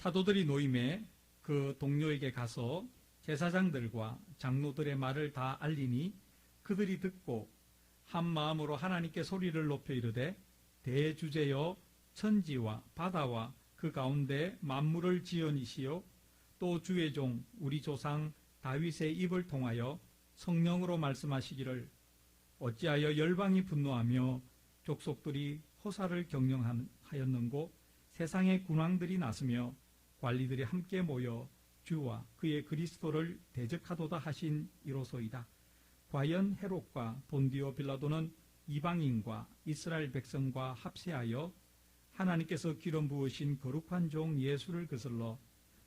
사도들이 노임에 그 동료에게 가서 제사장들과 장로들의 말을 다 알리니 그들이 듣고 한 마음으로 하나님께 소리를 높여 이르되 대주제여 천지와 바다와 그 가운데 만물을 지으시오 또 주의 종 우리 조상 다윗의 입을 통하여 성령으로 말씀하시기를 어찌하여 열방이 분노하며 족속들이 호사를 경영하였는고 세상의 군왕들이 나서며 관리들이 함께 모여 주와 그의 그리스도를 대적하도다 하신 이로소이다. 과연 헤롯과 본디오 빌라도는 이방인과 이스라엘 백성과 합세하여 하나님께서 기름 부으신 거룩한 종 예수를 거슬러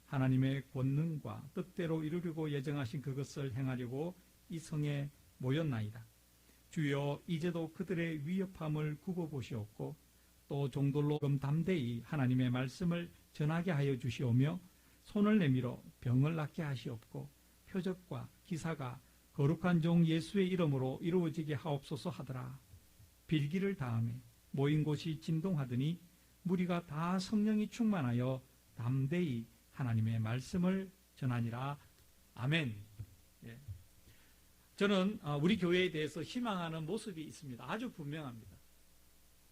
하나님의 권능과 뜻대로 이루려고 예정하신 그것을 행하려고 이 성에 모였나이다. 주여 이제도 그들의 위협함을 굽어보시옵고 또 종들로 담대히 하나님의 말씀을 전하게 하여 주시오며 손을 내밀어 병을 낫게 하시옵고 표적과 기사가 거룩한 종 예수의 이름으로 이루어지게 하옵소서 하더라. 빌기를 다음에 모인 곳이 진동하더니 무리가 다 성령이 충만하여 담대히 하나님의 말씀을 전하니라. 아멘. 예. 저는 우리 교회에 대해서 희망하는 모습이 있습니다. 아주 분명합니다.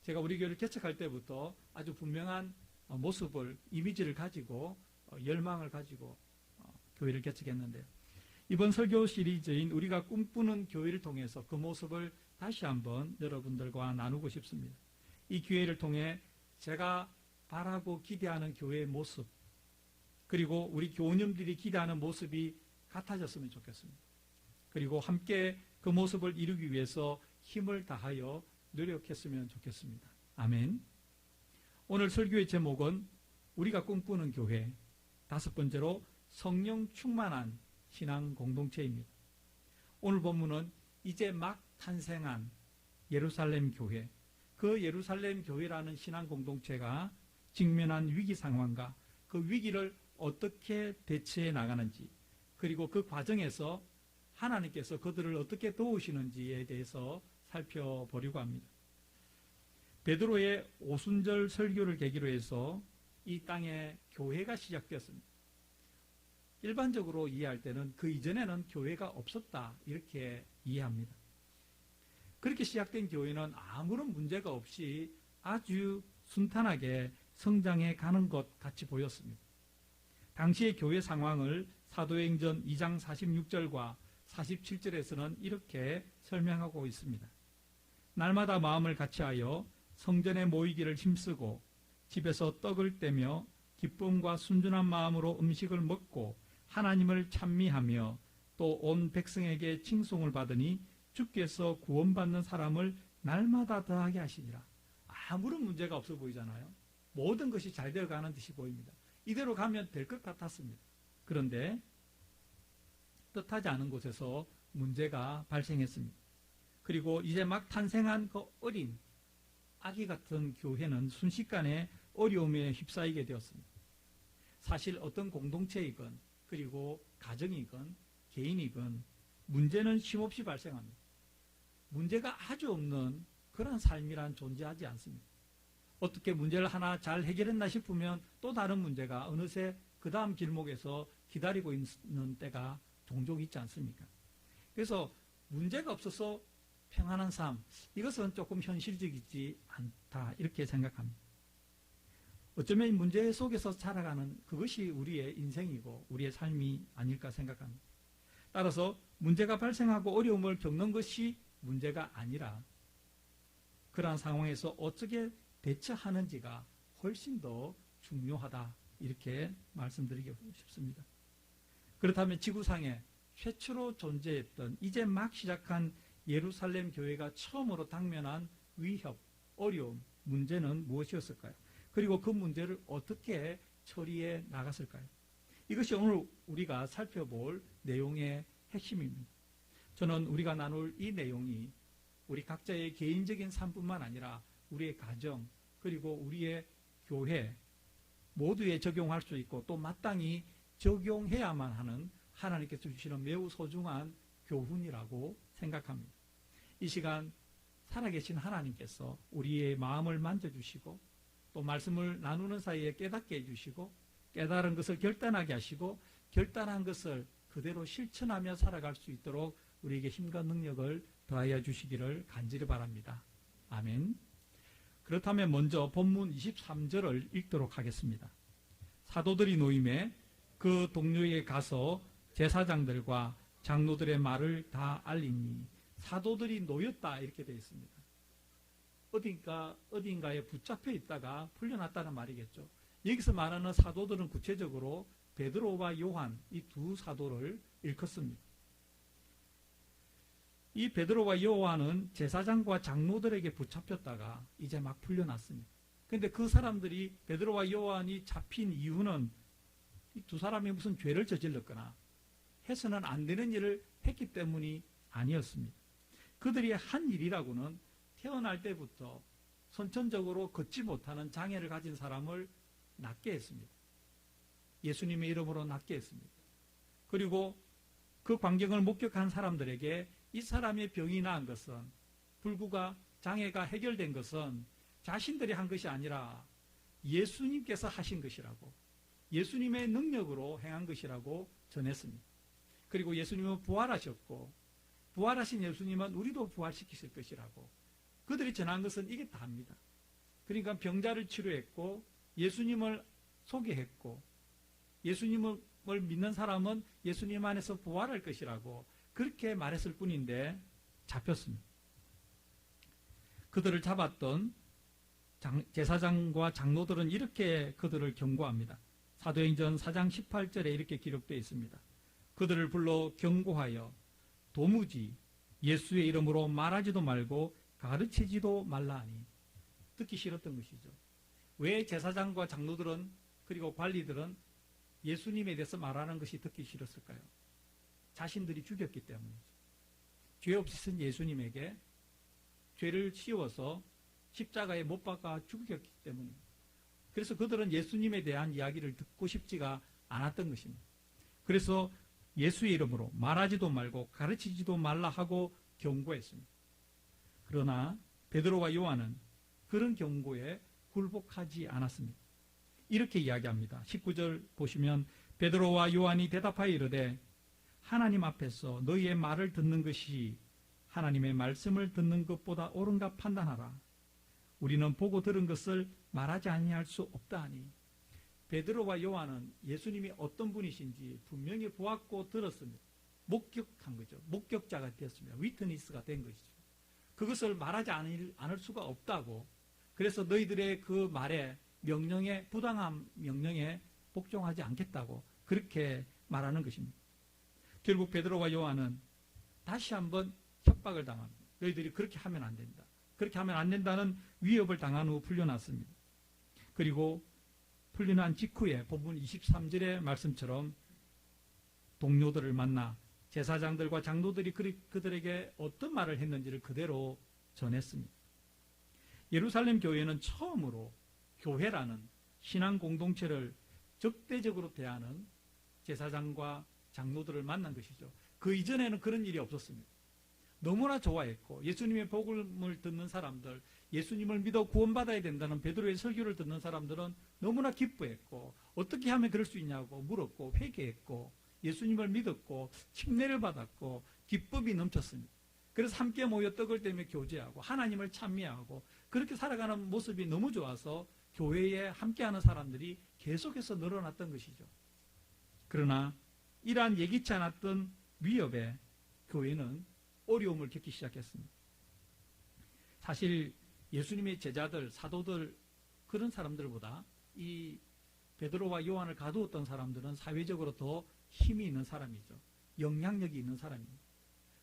제가 우리 교회를 개척할 때부터 아주 분명한 모습을, 이미지를 가지고 열망을 가지고 교회를 개척했는데요. 이번 설교 시리즈인 우리가 꿈꾸는 교회를 통해서 그 모습을 다시 한번 여러분들과 나누고 싶습니다. 이 기회를 통해 제가 바라고 기대하는 교회의 모습, 그리고 우리 교우님들이 기대하는 모습이 같아졌으면 좋겠습니다. 그리고 함께 그 모습을 이루기 위해서 힘을 다하여 노력했으면 좋겠습니다. 아멘. 오늘 설교의 제목은 우리가 꿈꾸는 교회, 다섯 번째로 성령 충만한 신앙 공동체입니다. 오늘 본문은 이제 막 탄생한 예루살렘 교회, 그 예루살렘 교회라는 신앙 공동체가 직면한 위기 상황과 그 위기를 어떻게 대처해 나가는지, 그리고 그 과정에서 하나님께서 그들을 어떻게 도우시는지에 대해서 살펴보려고 합니다. 베드로의 오순절 설교를 계기로 해서 이 땅에 교회가 시작되었습니다. 일반적으로 이해할 때는 그 이전에는 교회가 없었다 이렇게 이해합니다. 그렇게 시작된 교회는 아무런 문제가 없이 아주 순탄하게 성장해 가는 것 같이 보였습니다. 당시의 교회 상황을 사도행전 2장 46절과 47절에서는 이렇게 설명하고 있습니다. 날마다 마음을 같이하여 성전에 모이기를 힘쓰고 집에서 떡을 떼며 기쁨과 순전한 마음으로 음식을 먹고 하나님을 찬미하며 또 온 백성에게 칭송을 받으니 주께서 구원받는 사람을 날마다 더하게 하시니라. 아무런 문제가 없어 보이잖아요. 모든 것이 잘 되어가는 듯이 보입니다. 이대로 가면 될 것 같았습니다. 그런데 뜻하지 않은 곳에서 문제가 발생했습니다. 그리고 이제 막 탄생한 그 어린 아기 같은 교회는 순식간에 어려움에 휩싸이게 되었습니다. 사실 어떤 공동체이건 그리고 가정이건 개인이건 문제는 쉼없이 발생합니다. 문제가 아주 없는 그런 삶이란 존재하지 않습니다. 어떻게 문제를 하나 잘 해결했나 싶으면 또 다른 문제가 어느새 그 다음 길목에서 기다리고 있는 때가 종종 있지 않습니까? 그래서 문제가 없어서 평안한 삶, 이것은 조금 현실적이지 않다 이렇게 생각합니다. 어쩌면 문제 속에서 살아가는 그것이 우리의 인생이고 우리의 삶이 아닐까 생각합니다. 따라서 문제가 발생하고 어려움을 겪는 것이 문제가 아니라 그러한 상황에서 어떻게 대처하는지가 훨씬 더 중요하다 이렇게 말씀드리고 싶습니다. 그렇다면 지구상에 최초로 존재했던 이제 막 시작한 예루살렘 교회가 처음으로 당면한 위협, 어려움, 문제는 무엇이었을까요? 그리고 그 문제를 어떻게 처리해 나갔을까요? 이것이 오늘 우리가 살펴볼 내용의 핵심입니다. 저는 우리가 나눌 이 내용이 우리 각자의 개인적인 삶뿐만 아니라 우리의 가정 그리고 우리의 교회 모두에 적용할 수 있고 또 마땅히 적용해야만 하는 하나님께서 주시는 매우 소중한 교훈이라고 생각합니다. 이 시간 살아계신 하나님께서 우리의 마음을 만져주시고 또 말씀을 나누는 사이에 깨닫게 해주시고 깨달은 것을 결단하게 하시고 결단한 것을 그대로 실천하며 살아갈 수 있도록 우리에게 힘과 능력을 더하여 주시기를 간절히 바랍니다. 아멘. 그렇다면 먼저 본문 23절을 읽도록 하겠습니다. 사도들이 노임에 그 동료에게 가서 제사장들과 장로들의 말을 다 알리니, 사도들이 놓였다 이렇게 되어 있습니다. 어딘가에 붙잡혀 있다가 풀려났다는 말이겠죠. 여기서 말하는 사도들은 구체적으로 베드로와 요한 이 두 사도를 일컫습니다. 이 베드로와 요한은 제사장과 장로들에게 붙잡혔다가 이제 막 풀려났습니다. 그런데 그 사람들이 베드로와 요한이 잡힌 이유는 이 두 사람이 무슨 죄를 저질렀거나 해서는 안 되는 일을 했기 때문이 아니었습니다. 그들이 한 일이라고는 태어날 때부터 선천적으로 걷지 못하는 장애를 가진 사람을 낫게 했습니다. 예수님의 이름으로 낫게 했습니다. 그리고 그 광경을 목격한 사람들에게 이 사람의 병이 나은 것은, 불구가 장애가 해결된 것은 자신들이 한 것이 아니라 예수님께서 하신 것이라고, 예수님의 능력으로 행한 것이라고 전했습니다. 그리고 예수님은 부활하셨고 부활하신 예수님은 우리도 부활시키실 것이라고 그들이 전한 것은 이게 다입니다. 그러니까 병자를 치료했고 예수님을 소개했고 예수님을 믿는 사람은 예수님 안에서 부활할 것이라고 그렇게 말했을 뿐인데 잡혔습니다. 그들을 잡았던 제사장과 장로들은 이렇게 그들을 경고합니다. 사도행전 4장 18절에 이렇게 기록되어 있습니다. 그들을 불러 경고하여 도무지 예수의 이름으로 말하지도 말고 가르치지도 말라 하니, 듣기 싫었던 것이죠. 왜 제사장과 장로들은 그리고 관리들은 예수님에 대해서 말하는 것이 듣기 싫었을까요? 자신들이 죽였기 때문이죠. 죄 없이 쓴 예수님에게 죄를 씌워서 십자가에 못 박아 죽였기 때문입니다. 그래서 그들은 예수님에 대한 이야기를 듣고 싶지가 않았던 것입니다. 그래서 예수의 이름으로 말하지도 말고 가르치지도 말라 하고 경고했습니다. 그러나 베드로와 요한은 그런 경고에 굴복하지 않았습니다. 이렇게 이야기합니다. 19절 보시면 베드로와 요한이 대답하여 이르되 하나님 앞에서 너희의 말을 듣는 것이 하나님의 말씀을 듣는 것보다 옳은가 판단하라. 우리는 보고 들은 것을 말하지 아니할 수 없다 하니, 베드로와 요한은 예수님이 어떤 분이신지 분명히 보았고 들었습니다. 목격한 거죠. 목격자가 되었습니다. 위트니스가 된 것이죠. 그것을 말하지 않을 수가 없다고, 그래서 너희들의 그 말에 명령에, 부당한 명령에 복종하지 않겠다고 그렇게 말하는 것입니다. 결국 베드로와 요한은 다시 한번 협박을 당합니다. 너희들이 그렇게 하면 안 된다. 그렇게 하면 안 된다는 위협을 당한 후 풀려났습니다. 그리고 풀려난 직후에 본문 23절의 말씀처럼 동료들을 만나 제사장들과 장로들이 그들에게 어떤 말을 했는지를 그대로 전했습니다. 예루살렘 교회는 처음으로 교회라는 신앙 공동체를 적대적으로 대하는 제사장과 장로들을 만난 것이죠. 그 이전에는 그런 일이 없었습니다. 너무나 좋아했고 예수님의 복음을 듣는 사람들, 예수님을 믿어 구원받아야 된다는 베드로의 설교를 듣는 사람들은 너무나 기뻐했고 어떻게 하면 그럴 수 있냐고 물었고 회개했고 예수님을 믿었고 침례를 받았고 기쁨이 넘쳤습니다. 그래서 함께 모여 떡을 떼며 교제하고 하나님을 찬미하고 그렇게 살아가는 모습이 너무 좋아서 교회에 함께하는 사람들이 계속해서 늘어났던 것이죠. 그러나 이러한 예기치 않았던 위협에 교회는 어려움을 겪기 시작했습니다. 사실 예수님의 제자들, 사도들 그런 사람들보다 이 베드로와 요한을 가두었던 사람들은 사회적으로 더 힘이 있는 사람이죠. 영향력이 있는 사람입니다.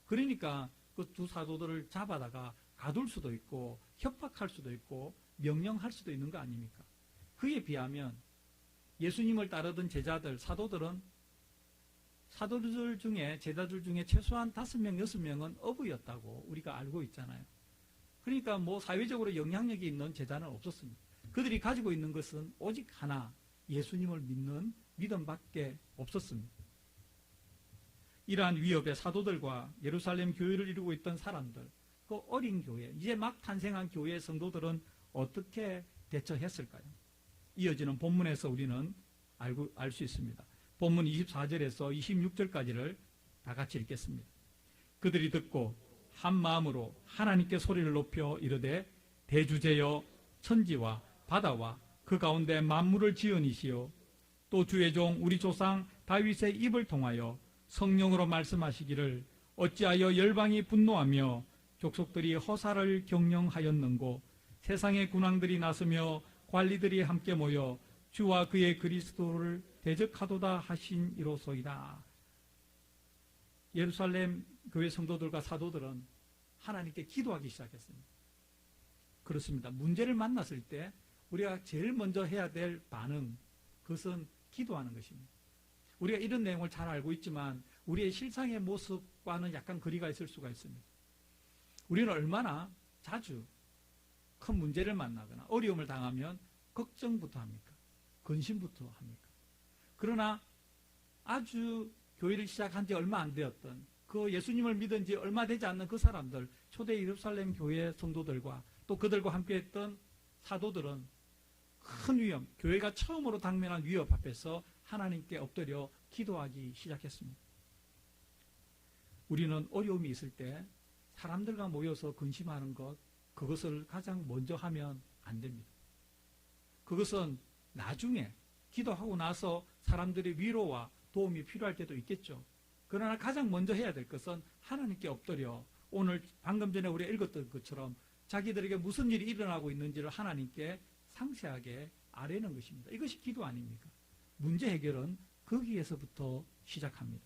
그러니까 그 두 사도들을 잡아다가 가둘 수도 있고 협박할 수도 있고 명령할 수도 있는 거 아닙니까? 그에 비하면 예수님을 따르던 제자들, 사도들은 사도들 중에, 제자들 중에 최소한 5명, 6명은 어부였다고 우리가 알고 있잖아요. 그러니까 뭐 사회적으로 영향력이 있는 제자는 없었습니다. 그들이 가지고 있는 것은 오직 하나, 예수님을 믿는 믿음밖에 없었습니다. 이러한 위협에 사도들과 예루살렘 교회를 이루고 있던 사람들, 그 어린 교회, 이제 막 탄생한 교회의 성도들은 어떻게 대처했을까요? 이어지는 본문에서 우리는 알 수 있습니다. 본문 24절에서 26절까지를 다 같이 읽겠습니다. 그들이 듣고 한 마음으로 하나님께 소리를 높여 이르되 대주제여 천지와 바다와 그 가운데 만물을 지으니시오 또 주의 종 우리 조상 다윗의 입을 통하여 성령으로 말씀하시기를 어찌하여 열방이 분노하며 족속들이 허사를 경영하였는고 세상의 군왕들이 나서며 관리들이 함께 모여 주와 그의 그리스도를 대적하도다 하신 이로소이다. 예루살렘 교회 성도들과 사도들은 하나님께 기도하기 시작했습니다. 그렇습니다. 문제를 만났을 때 우리가 제일 먼저 해야 될 반응, 그것은 기도하는 것입니다. 우리가 이런 내용을 잘 알고 있지만 우리의 실상의 모습과는 약간 거리가 있을 수가 있습니다. 우리는 얼마나 자주 큰 문제를 만나거나 어려움을 당하면 걱정부터 합니까? 근심부터 합니까? 그러나 아주 교회를 시작한 지 얼마 안 되었던 그 예수님을 믿은 지 얼마 되지 않는 그 사람들, 초대 예루살렘 교회 성도들과 또 그들과 함께했던 사도들은 큰 위험, 교회가 처음으로 당면한 위협 앞에서 하나님께 엎드려 기도하기 시작했습니다. 우리는 어려움이 있을 때 사람들과 모여서 근심하는 것, 그것을 가장 먼저 하면 안 됩니다. 그것은 나중에 기도하고 나서 사람들의 위로와 도움이 필요할 때도 있겠죠. 그러나 가장 먼저 해야 될 것은 하나님께 엎드려 오늘 방금 전에 우리가 읽었던 것처럼 자기들에게 무슨 일이 일어나고 있는지를 하나님께 상세하게 아뢰는 것입니다. 이것이 기도 아닙니까? 문제 해결은 거기에서부터 시작합니다.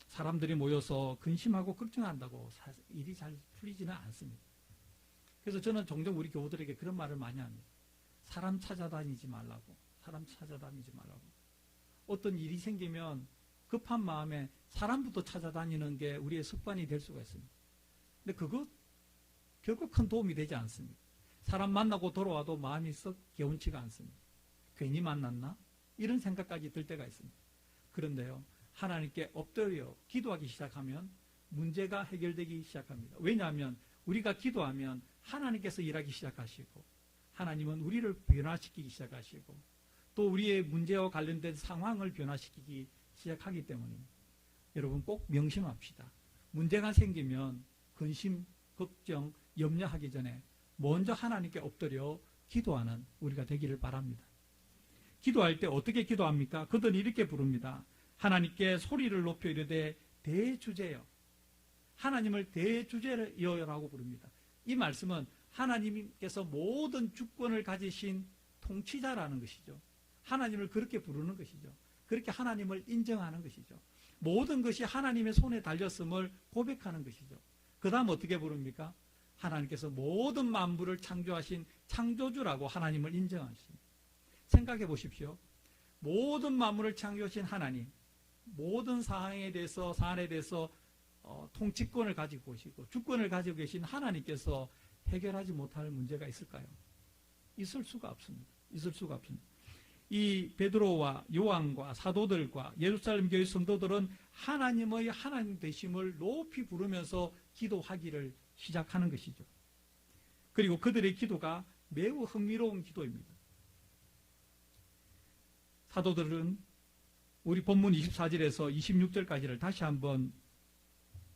사람들이 모여서 근심하고 걱정한다고 일이 잘 풀리지는 않습니다. 그래서 저는 종종 우리 교우들에게 그런 말을 많이 합니다. 사람 찾아다니지 말라고. 사람 찾아다니지 말라고. 어떤 일이 생기면 급한 마음에 사람부터 찾아다니는 게 우리의 습관이 될 수가 있습니다. 근데 그것 결코 큰 도움이 되지 않습니다. 사람 만나고 돌아와도 마음이 썩 개운치가 않습니다. 괜히 만났나? 이런 생각까지 들 때가 있습니다. 그런데요, 하나님께 엎드려 기도하기 시작하면 문제가 해결되기 시작합니다. 왜냐하면 우리가 기도하면 하나님께서 일하기 시작하시고 하나님은 우리를 변화시키기 시작하시고 또 우리의 문제와 관련된 상황을 변화시키기 시작하기 때문입니다. 여러분 꼭 명심합시다. 문제가 생기면 근심, 걱정, 염려하기 전에 먼저 하나님께 엎드려 기도하는 우리가 되기를 바랍니다. 기도할 때 어떻게 기도합니까? 그들은 이렇게 부릅니다. 하나님께 소리를 높여 이르되 대주제여. 하나님을 대주제여라고 부릅니다. 이 말씀은 하나님께서 모든 주권을 가지신 통치자라는 것이죠. 하나님을 그렇게 부르는 것이죠. 그렇게 하나님을 인정하는 것이죠. 모든 것이 하나님의 손에 달렸음을 고백하는 것이죠. 그 다음 어떻게 부릅니까? 하나님께서 모든 만물을 창조하신 창조주라고 하나님을 인정하십니다. 생각해 보십시오. 모든 만물을 창조하신 하나님, 모든 사안에 대해서 통치권을 가지고 계시고 주권을 가지고 계신 하나님께서 해결하지 못할 문제가 있을까요? 있을 수가 없습니다. 있을 수가 없습니다. 이 베드로와 요한과 사도들과 예루살렘 교회 성도들은 하나님의 하나님 되심을 높이 부르면서 기도하기를 시작하는 것이죠. 그리고 그들의 기도가 매우 흥미로운 기도입니다. 사도들은 우리 본문 24절에서 26절까지를 다시 한번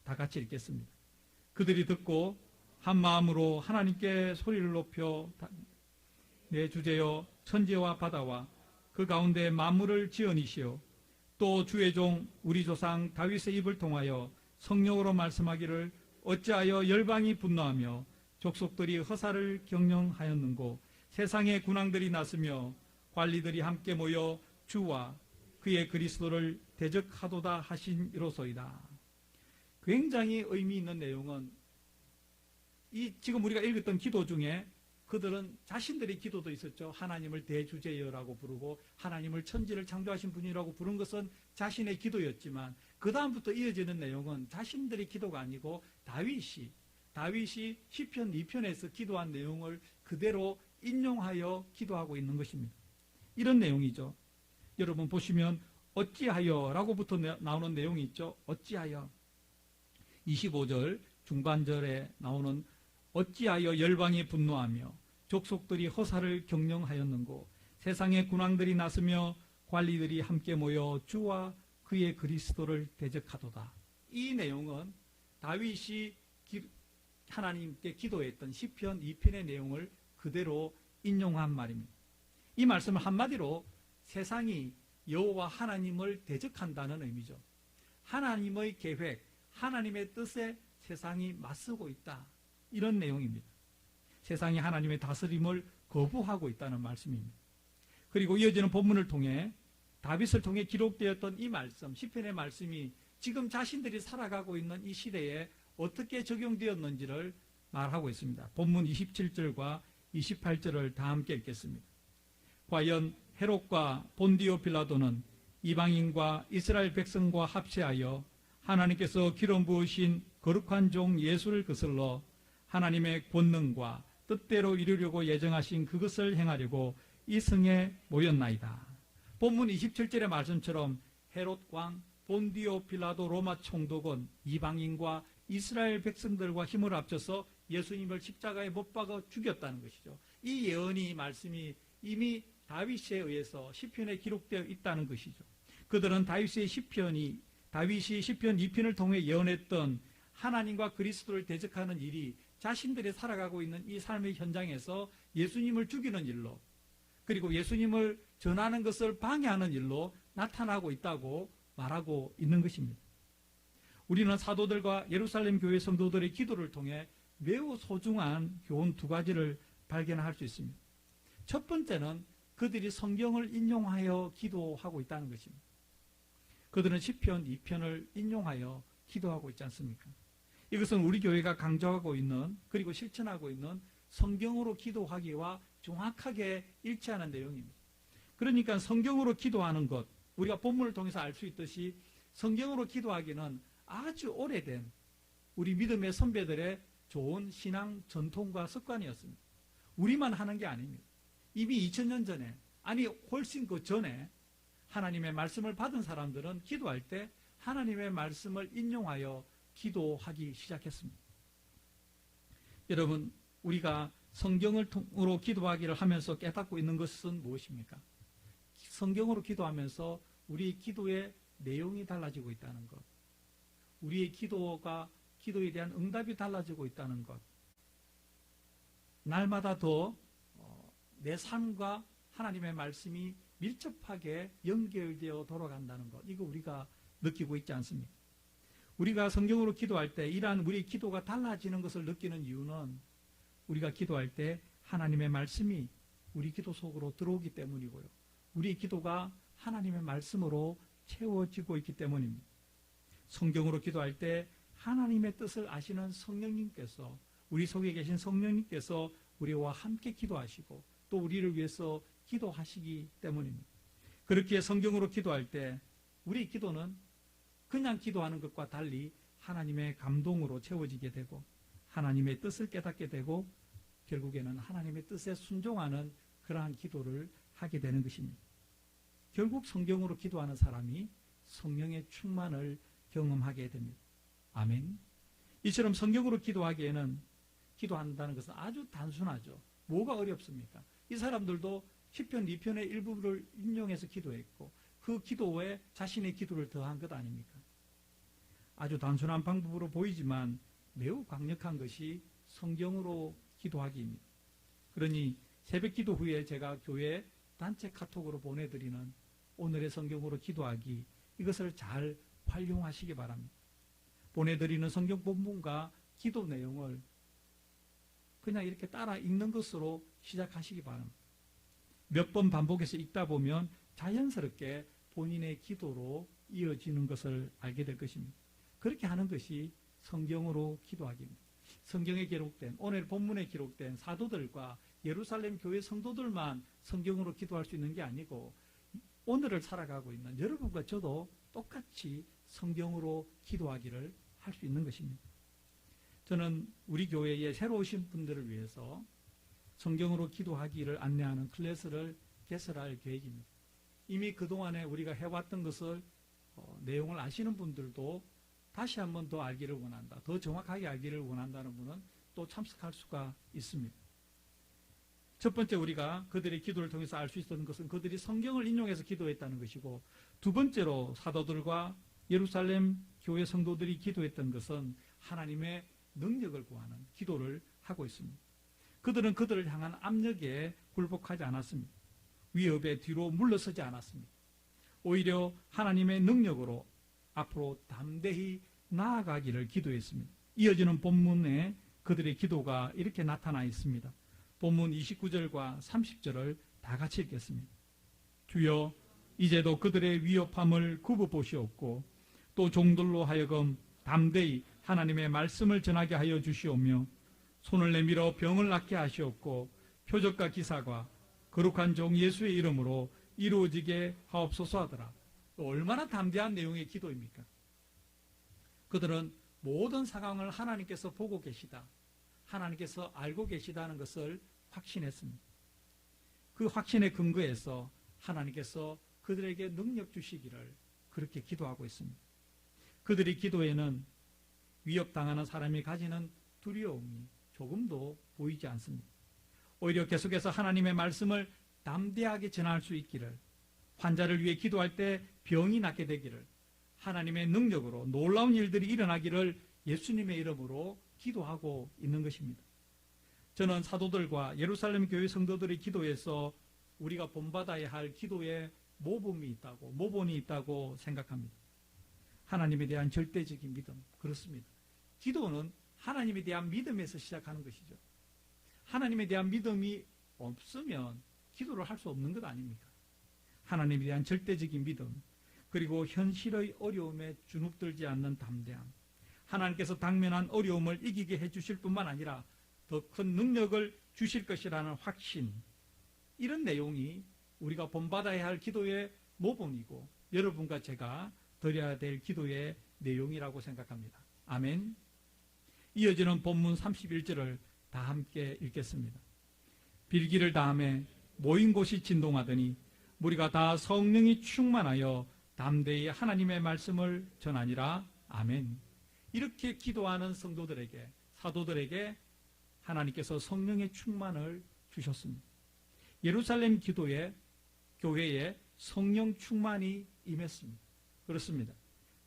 다 같이 읽겠습니다. 그들이 듣고 한 마음으로 하나님께 소리를 높여 내 주제여 천지와 바다와 그 가운데 만물을 지으니시오 또 주의 종 우리 조상 다윗의 입을 통하여 성령으로 말씀하기를 어찌하여 열방이 분노하며 족속들이 허사를 경영하였는고 세상의 군왕들이 나서며 관리들이 함께 모여 주와 그의 그리스도를 대적하도다 하신 이로소이다. 굉장히 의미 있는 내용은 지금 우리가 읽었던 기도 중에 그들은 자신들의 기도도 있었죠. 하나님을 대주제여라고 부르고 하나님을 천지를 창조하신 분이라고 부른 것은 자신의 기도였지만 그 다음부터 이어지는 내용은 자신들의 기도가 아니고 다윗이 시편 2편에서 기도한 내용을 그대로 인용하여 기도하고 있는 것입니다. 이런 내용이죠. 여러분 보시면 어찌하여 라고부터 나오는 내용이 있죠. 어찌하여 25절 중반절에 나오는 어찌하여 열방이 분노하며 족속들이 허사를 경영하였는고 세상의 군왕들이 나서며 관리들이 함께 모여 주와 그의 그리스도를 대적하도다. 이 내용은 다윗이 하나님께 기도했던 시편 2편의 내용을 그대로 인용한 말입니다. 이 말씀은 한마디로 세상이 여호와 하나님을 대적한다는 의미죠. 하나님의 계획, 하나님의 뜻에 세상이 맞서고 있다. 이런 내용입니다. 세상이 하나님의 다스림을 거부하고 있다는 말씀입니다. 그리고 이어지는 본문을 통해 다윗을 통해 기록되었던 이 말씀, 시편의 말씀이 지금 자신들이 살아가고 있는 이 시대에 어떻게 적용되었는지를 말하고 있습니다. 본문 27절과 28절을 다 함께 읽겠습니다. 과연 헤롯과 본디오 빌라도는 이방인과 이스라엘 백성과 합세하여 하나님께서 기름 부으신 거룩한 종 예수를 거슬러 하나님의 권능과 뜻대로 이루려고 예정하신 그것을 행하려고 이 성에 모였나이다. 본문 27절의 말씀처럼 헤롯 왕, 본디오 빌라도 로마 총독은 이방인과 이스라엘 백성들과 힘을 합쳐서 예수님을 십자가에 못 박아 죽였다는 것이죠. 이 예언이 말씀이 이미 다윗에 의해서 시편에 기록되어 있다는 것이죠. 그들은 다윗이 시편 2편을 통해 예언했던 하나님과 그리스도를 대적하는 일이 자신들이 살아가고 있는 이 삶의 현장에서 예수님을 죽이는 일로, 그리고 예수님을 전하는 것을 방해하는 일로 나타나고 있다고 말하고 있는 것입니다. 우리는 사도들과 예루살렘 교회 성도들의 기도를 통해 매우 소중한 교훈 두 가지를 발견할 수 있습니다. 첫 번째는 그들이 성경을 인용하여 기도하고 있다는 것입니다. 그들은 시편 2편을 인용하여 기도하고 있지 않습니까? 이것은 우리 교회가 강조하고 있는, 그리고 실천하고 있는 성경으로 기도하기와 정확하게 일치하는 내용입니다. 그러니까 성경으로 기도하는 것, 우리가 본문을 통해서 알 수 있듯이 성경으로 기도하기는 아주 오래된 우리 믿음의 선배들의 좋은 신앙 전통과 습관이었습니다. 우리만 하는 게 아닙니다. 이미 2000년 전에, 아니 훨씬 그 전에 하나님의 말씀을 받은 사람들은 기도할 때 하나님의 말씀을 인용하여 기도하기 시작했습니다. 여러분, 우리가 성경을 통으로 기도하기를 하면서 깨닫고 있는 것은 무엇입니까? 성경으로 기도하면서 우리 기도의 내용이 달라지고 있다는 것, 우리의 기도에 대한 응답이 달라지고 있다는 것, 날마다 더 내 삶과 하나님의 말씀이 밀접하게 연결되어 돌아간다는 것, 이거 우리가 느끼고 있지 않습니까? 우리가 성경으로 기도할 때 이러한 우리 기도가 달라지는 것을 느끼는 이유는 우리가 기도할 때 하나님의 말씀이 우리 기도 속으로 들어오기 때문이고요. 우리 기도가 하나님의 말씀으로 채워지고 있기 때문입니다. 성경으로 기도할 때 하나님의 뜻을 아시는 성령님께서, 우리 속에 계신 성령님께서 우리와 함께 기도하시고 또 우리를 위해서 기도하시기 때문입니다. 그렇게 성경으로 기도할 때 우리 기도는 그냥 기도하는 것과 달리 하나님의 감동으로 채워지게 되고 하나님의 뜻을 깨닫게 되고 결국에는 하나님의 뜻에 순종하는 그러한 기도를 하게 되는 것입니다. 결국 성경으로 기도하는 사람이 성령의 충만을 경험하게 됩니다. 아멘. 이처럼 성경으로 기도하기에는, 기도한다는 것은 아주 단순하죠. 뭐가 어렵습니까? 이 사람들도 시편 2편의 일부를 인용해서 기도했고 그 기도에 자신의 기도를 더한 것 아닙니까? 아주 단순한 방법으로 보이지만 매우 강력한 것이 성경으로 기도하기입니다. 그러니 새벽 기도 후에 제가 교회 단체 카톡으로 보내드리는 오늘의 성경으로 기도하기, 이것을 잘 활용하시기 바랍니다. 보내드리는 성경 본문과 기도 내용을 그냥 이렇게 따라 읽는 것으로 시작하시기 바랍니다. 몇 번 반복해서 읽다 보면 자연스럽게 본인의 기도로 이어지는 것을 알게 될 것입니다. 그렇게 하는 것이 성경으로 기도하기입니다. 성경에 기록된, 오늘 본문에 기록된 사도들과 예루살렘 교회 성도들만 성경으로 기도할 수 있는 게 아니고 오늘을 살아가고 있는 여러분과 저도 똑같이 성경으로 기도하기를 할 수 있는 것입니다. 저는 우리 교회에 새로 오신 분들을 위해서 성경으로 기도하기를 안내하는 클래스를 개설할 계획입니다. 이미 그동안에 우리가 해왔던 것을 내용을 아시는 분들도 다시 한 번 더 알기를 원한다, 더 정확하게 알기를 원한다는 분은 또 참석할 수가 있습니다. 첫 번째 우리가 그들의 기도를 통해서 알 수 있었던 것은 그들이 성경을 인용해서 기도했다는 것이고, 두 번째로 사도들과 예루살렘 교회 성도들이 기도했던 것은 하나님의 능력을 구하는 기도를 하고 있습니다. 그들은 그들을 향한 압력에 굴복하지 않았습니다. 위협에 뒤로 물러서지 않았습니다. 오히려 하나님의 능력으로 앞으로 담대히 나아가기를 기도했습니다. 이어지는 본문에 그들의 기도가 이렇게 나타나 있습니다. 본문 29절과 30절을 다 같이 읽겠습니다. 주여, 이제도 그들의 위협함을 굽어보시옵고 또 종들로 하여금 담대히 하나님의 말씀을 전하게 하여 주시오며 손을 내밀어 병을 낫게 하시옵고 표적과 기사가 거룩한 종 예수의 이름으로 이루어지게 하옵소서 하더라. 얼마나 담대한 내용의 기도입니까? 그들은 모든 상황을 하나님께서 보고 계시다, 하나님께서 알고 계시다는 것을 확신했습니다. 그 확신의 근거에서 하나님께서 그들에게 능력 주시기를 그렇게 기도하고 있습니다. 그들의 기도에는 위협당하는 사람이 가지는 두려움이 조금도 보이지 않습니다. 오히려 계속해서 하나님의 말씀을 담대하게 전할 수 있기를, 환자를 위해 기도할 때 병이 낫게 되기를, 하나님의 능력으로 놀라운 일들이 일어나기를 예수님의 이름으로 기도하고 있는 것입니다. 저는 사도들과 예루살렘 교회 성도들의 기도에서 우리가 본받아야 할 기도의 모본이 있다고 생각합니다. 하나님에 대한 절대적인 믿음, 그렇습니다. 기도는 하나님에 대한 믿음에서 시작하는 것이죠. 하나님에 대한 믿음이 없으면 기도를 할 수 없는 것 아닙니까? 하나님에 대한 절대적인 믿음, 그리고 현실의 어려움에 주눅들지 않는 담대함, 하나님께서 당면한 어려움을 이기게 해주실 뿐만 아니라 더 큰 능력을 주실 것이라는 확신, 이런 내용이 우리가 본받아야 할 기도의 모본이고 여러분과 제가 드려야 될 기도의 내용이라고 생각합니다. 아멘. 이어지는 본문 31절을 다 함께 읽겠습니다. 빌기를 다음에 모인 곳이 진동하더니 무리가 다 성령이 충만하여 담대히 하나님의 말씀을 전하니라. 아멘. 이렇게 기도하는 성도들에게, 사도들에게 하나님께서 성령의 충만을 주셨습니다. 예루살렘 교회에 성령 충만이 임했습니다. 그렇습니다.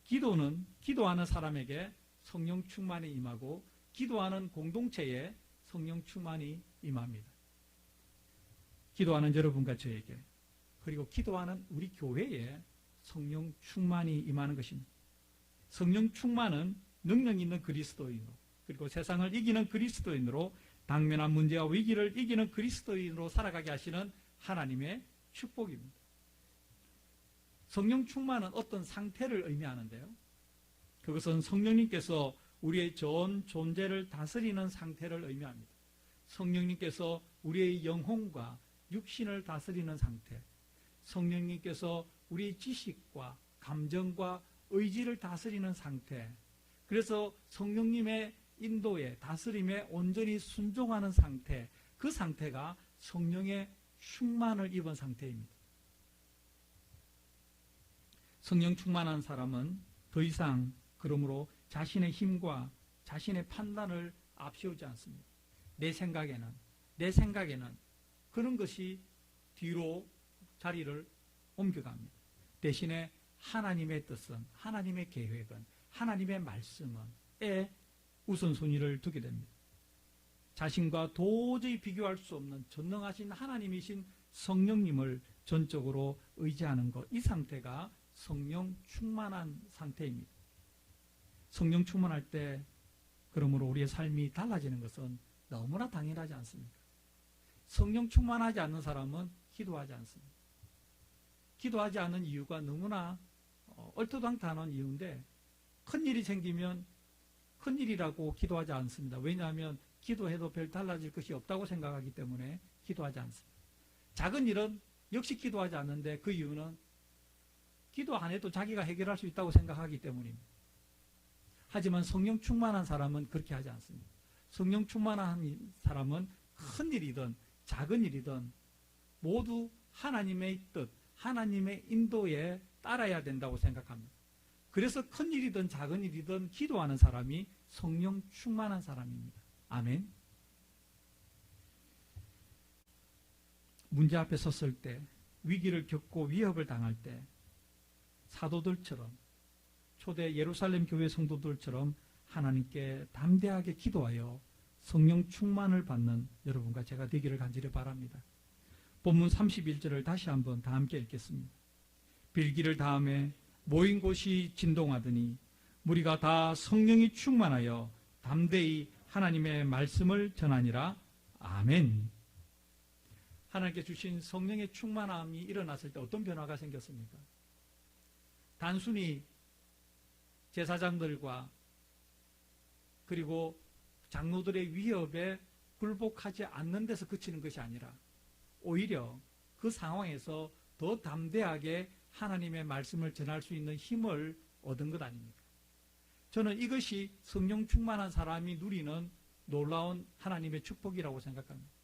기도는 기도하는 사람에게 성령 충만이 임하고 기도하는 공동체에 성령 충만이 임합니다. 기도하는 여러분과 저에게, 그리고 기도하는 우리 교회에 성령 충만이 임하는 것입니다. 성령 충만은 능력 있는 그리스도인으로, 그리고 세상을 이기는 그리스도인으로, 당면한 문제와 위기를 이기는 그리스도인으로 살아가게 하시는 하나님의 축복입니다. 성령 충만은 어떤 상태를 의미하는데요, 그것은 성령님께서 우리의 전 존재를 다스리는 상태를 의미합니다. 성령님께서 우리의 영혼과 육신을 다스리는 상태, 성령님께서 우리의 지식과 감정과 의지를 다스리는 상태, 그래서 성령님의 인도에, 다스림에 온전히 순종하는 상태, 그 상태가 성령의 충만을 입은 상태입니다. 성령 충만한 사람은 더 이상 그러므로 자신의 힘과 자신의 판단을 앞세우지 않습니다. 내 생각에는 그런 것이 뒤로 자리를 옮겨갑니다. 대신에 하나님의 뜻은, 하나님의 계획은, 하나님의 말씀에 우선순위를 두게 됩니다. 자신과 도저히 비교할 수 없는 전능하신 하나님이신 성령님을 전적으로 의지하는 것, 이 상태가 성령 충만한 상태입니다. 성령 충만할 때 그러므로 우리의 삶이 달라지는 것은 너무나 당연하지 않습니까? 성령 충만하지 않는 사람은 기도하지 않습니다. 기도하지 않는 이유가 너무나 얼토당토하는 이유인데, 큰일이 생기면 큰일이라고 기도하지 않습니다. 왜냐하면 기도해도 별 달라질 것이 없다고 생각하기 때문에 기도하지 않습니다. 작은 일은 역시 기도하지 않는데 그 이유는 기도 안 해도 자기가 해결할 수 있다고 생각하기 때문입니다. 하지만 성령 충만한 사람은 그렇게 하지 않습니다. 성령 충만한 사람은 큰 일이든 작은 일이든 모두 하나님의 뜻, 하나님의 인도에 따라야 된다고 생각합니다. 그래서 큰 일이든 작은 일이든 기도하는 사람이 성령 충만한 사람입니다. 아멘. 문제 앞에 섰을 때, 위기를 겪고 위협을 당할 때 사도들처럼, 초대 예루살렘 교회 성도들처럼 하나님께 담대하게 기도하여 성령 충만을 받는 여러분과 제가 되기를 간절히 바랍니다. 본문 31절을 다시 한번 다 함께 읽겠습니다. 빌기를 다음에 모인 곳이 진동하더니 무리가 다 성령이 충만하여 담대히 하나님의 말씀을 전하니라. 아멘. 하나님께 주신 성령의 충만함이 일어났을 때 어떤 변화가 생겼습니까? 단순히 제사장들과 그리고 장로들의 위협에 굴복하지 않는 데서 그치는 것이 아니라 오히려 그 상황에서 더 담대하게 하나님의 말씀을 전할 수 있는 힘을 얻은 것 아닙니까? 저는 이것이 성령 충만한 사람이 누리는 놀라운 하나님의 축복이라고 생각합니다.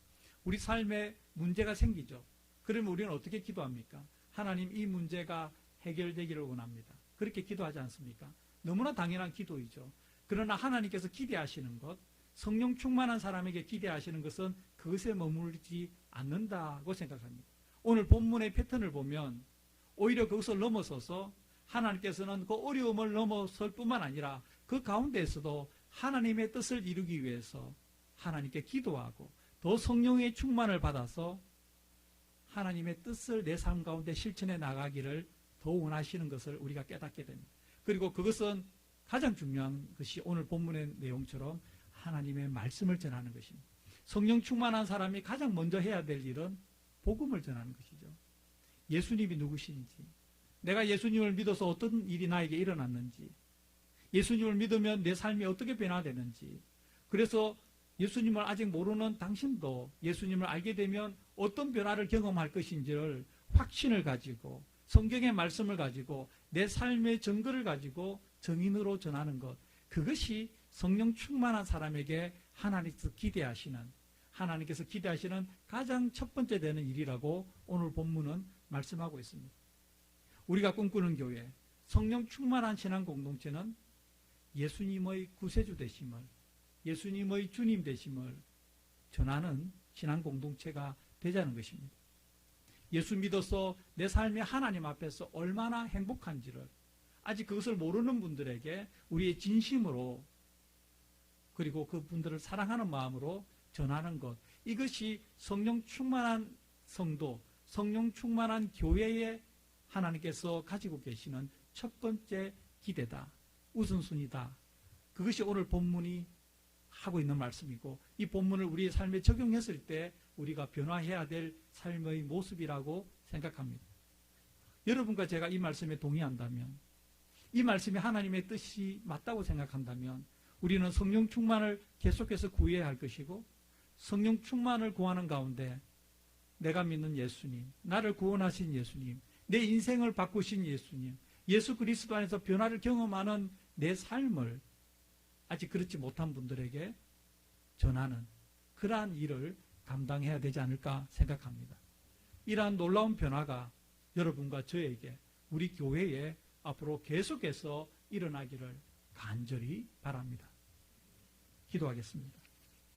우리 삶에 문제가 생기죠. 그러면 우리는 어떻게 기도합니까? 하나님, 이 문제가 해결되기를 원합니다. 그렇게 기도하지 않습니까? 너무나 당연한 기도이죠. 그러나 하나님께서 기대하시는 것, 성령 충만한 사람에게 기대하시는 것은 그것에 머물지 않는다고 생각합니다. 오늘 본문의 패턴을 보면 오히려 그것을 넘어서서 하나님께서는 그 어려움을 넘어설 뿐만 아니라 그 가운데에서도 하나님의 뜻을 이루기 위해서 하나님께 기도하고 더 성령의 충만을 받아서 하나님의 뜻을 내 삶 가운데 실천해 나가기를 더 원하시는 것을 우리가 깨닫게 됩니다. 그리고 그것은 가장 중요한 것이 오늘 본문의 내용처럼 하나님의 말씀을 전하는 것입니다. 성령 충만한 사람이 가장 먼저 해야 될 일은 복음을 전하는 것이죠. 예수님이 누구신지, 내가 예수님을 믿어서 어떤 일이 나에게 일어났는지, 예수님을 믿으면 내 삶이 어떻게 변화되는지, 그래서 예수님을 아직 모르는 당신도 예수님을 알게 되면 어떤 변화를 경험할 것인지를 확신을 가지고 성경의 말씀을 가지고 내 삶의 증거를 가지고 정인으로 전하는 것, 그것이 성령 충만한 사람에게 하나님께서 기대하시는 가장 첫 번째 되는 일이라고 오늘 본문은 말씀하고 있습니다. 우리가 꿈꾸는 교회, 성령 충만한 신앙 공동체는 예수님의 구세주 되심을, 예수님의 주님 되심을 전하는 신앙 공동체가 되자는 것입니다. 예수 믿어서 내 삶이 하나님 앞에서 얼마나 행복한지를 아직 그것을 모르는 분들에게 우리의 진심으로, 그리고 그분들을 사랑하는 마음으로 전하는 것, 이것이 성령 충만한 성도, 성령 충만한 교회에 하나님께서 가지고 계시는 첫 번째 기대다, 우선순위다. 그것이 오늘 본문이 하고 있는 말씀이고, 이 본문을 우리의 삶에 적용했을 때 우리가 변화해야 될 삶의 모습이라고 생각합니다. 여러분과 제가 이 말씀에 동의한다면, 이 말씀이 하나님의 뜻이 맞다고 생각한다면 우리는 성령 충만을 계속해서 구해야 할 것이고, 성령 충만을 구하는 가운데 내가 믿는 예수님, 나를 구원하신 예수님, 내 인생을 바꾸신 예수님, 예수 그리스도 안에서 변화를 경험하는 내 삶을 아직 그렇지 못한 분들에게 전하는 그러한 일을 감당해야 되지 않을까 생각합니다. 이러한 놀라운 변화가 여러분과 저에게, 우리 교회에 앞으로 계속해서 일어나기를 간절히 바랍니다. 기도하겠습니다.